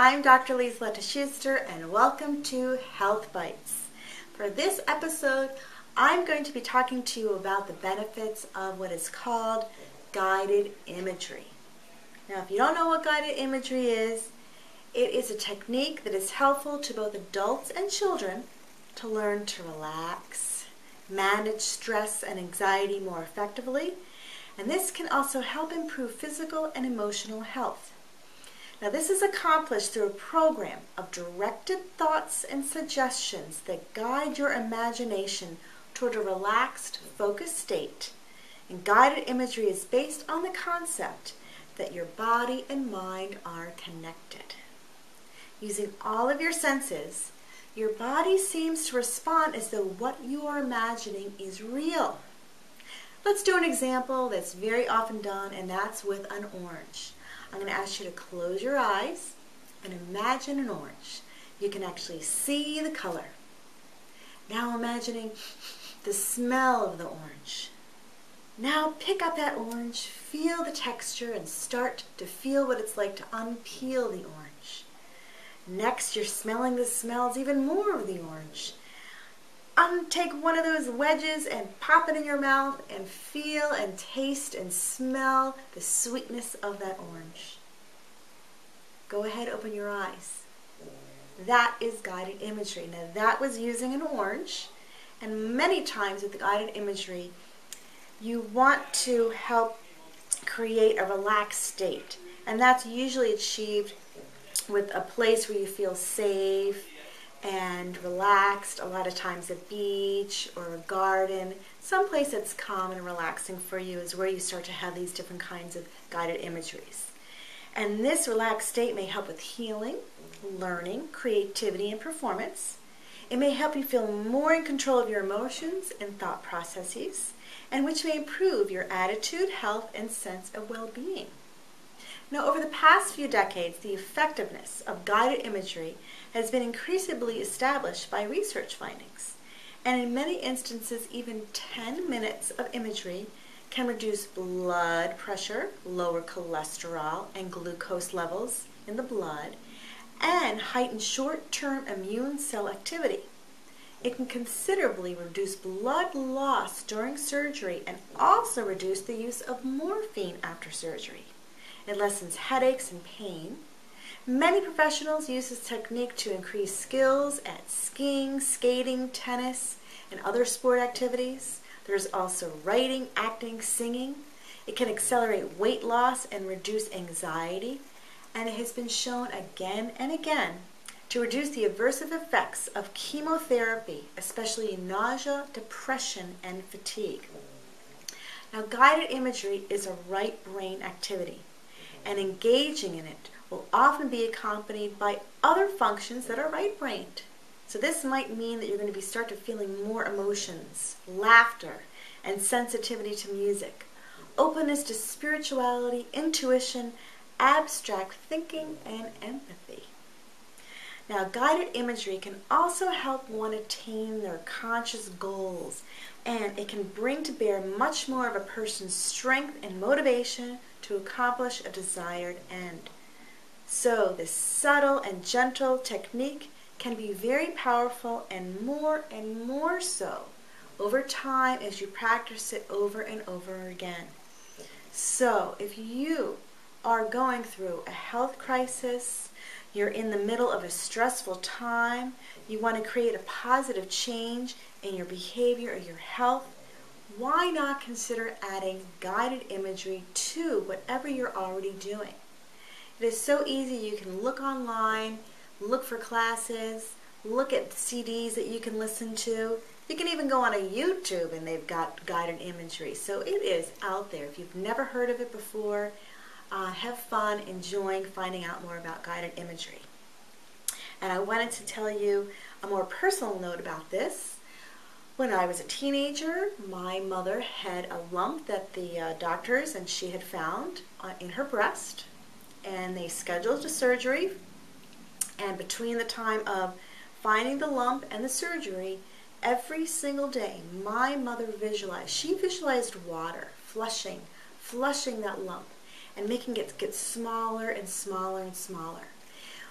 I'm Dr. Lisa Schuster and welcome to Health Bites. For this episode, I'm going to be talking to you about the benefits of what is called guided imagery. Now, if you don't know what guided imagery is, it is a technique that is helpful to both adults and children to learn to relax, manage stress and anxiety more effectively, and this can also help improve physical and emotional health. Now, this is accomplished through a program of directed thoughts and suggestions that guide your imagination toward a relaxed, focused state. And guided imagery is based on the concept that your body and mind are connected. Using all of your senses, your body seems to respond as though what you are imagining is real. Let's do an example that's very often done, and that's with an orange. I'm going to ask you to close your eyes and imagine an orange. You can actually see the color. Now imagining the smell of the orange. Now pick up that orange, feel the texture, and start to feel what it's like to unpeel the orange. Next, you're smelling the smells even more of the orange. Take one of those wedges and pop it in your mouth and feel and taste and smell the sweetness of that orange. Go ahead, open your eyes. That is guided imagery. Now, that was using an orange, and many times with the guided imagery, you want to help create a relaxed state, and that's usually achieved with a place where you feel safe and relaxed, a lot of times a beach or a garden. Someplace that's calm and relaxing for you is where you start to have these different kinds of guided imageries. And this relaxed state may help with healing, learning, creativity, and performance. It may help you feel more in control of your emotions and thought processes, and which may improve your attitude, health, and sense of well-being. Now, over the past few decades, the effectiveness of guided imagery has been increasingly established by research findings. And in many instances, even 10 minutes of imagery can reduce blood pressure, lower cholesterol and glucose levels in the blood, and heighten short-term immune cell activity. It can considerably reduce blood loss during surgery and also reduce the use of morphine after surgery. It lessens headaches and pain. Many professionals use this technique to increase skills at skiing, skating, tennis, and other sport activities. There's also writing, acting, singing. It can accelerate weight loss and reduce anxiety. And it has been shown again and again to reduce the aversive effects of chemotherapy, especially nausea, depression, and fatigue. Now, guided imagery is a right brain activity, and engaging in it will often be accompanied by other functions that are right-brained. So this might mean that you're going to start to feeling more emotions, laughter, and sensitivity to music, openness to spirituality, intuition, abstract thinking, and empathy. Now, guided imagery can also help one attain their conscious goals, and it can bring to bear much more of a person's strength and motivation to accomplish a desired end. So this subtle and gentle technique can be very powerful and more so over time as you practice it over and over again. So if you are going through a health crisis, you're in the middle of a stressful time, you want to create a positive change in your behavior or your health, why not consider adding guided imagery to whatever you're already doing? It is so easy. You can look online, look for classes, look at CDs that you can listen to. You can even go on a YouTube and they've got guided imagery. So it is out there. If you've never heard of it before, have fun enjoying finding out more about guided imagery. And I wanted to tell you a more personal note about this. When I was a teenager, my mother had a lump that the doctors and she had found in her breast, and they scheduled a surgery, and between the time of finding the lump and the surgery, every single day my mother visualized water flushing that lump and making it get smaller and smaller and smaller.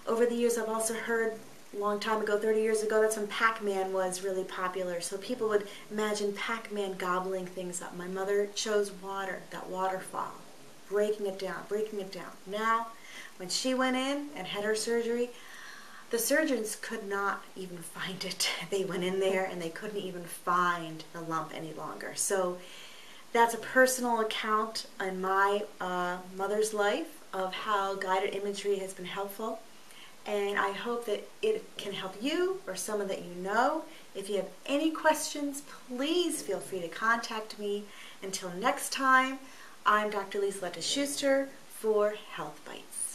Over the years, I've also heard a long time ago, 30 years ago, that's when Pac-Man was really popular. So people would imagine Pac-Man gobbling things up. My mother chose water, that waterfall, breaking it down, breaking it down. Now, when she went in and had her surgery, the surgeons could not even find it. They went in there and they couldn't even find the lump any longer. So that's a personal account in my mother's life of how guided imagery has been helpful. And I hope that it can help you or someone that you know. If you have any questions, please feel free to contact me. Until next time, I'm Dr. Lisa Schuster for Health Bites.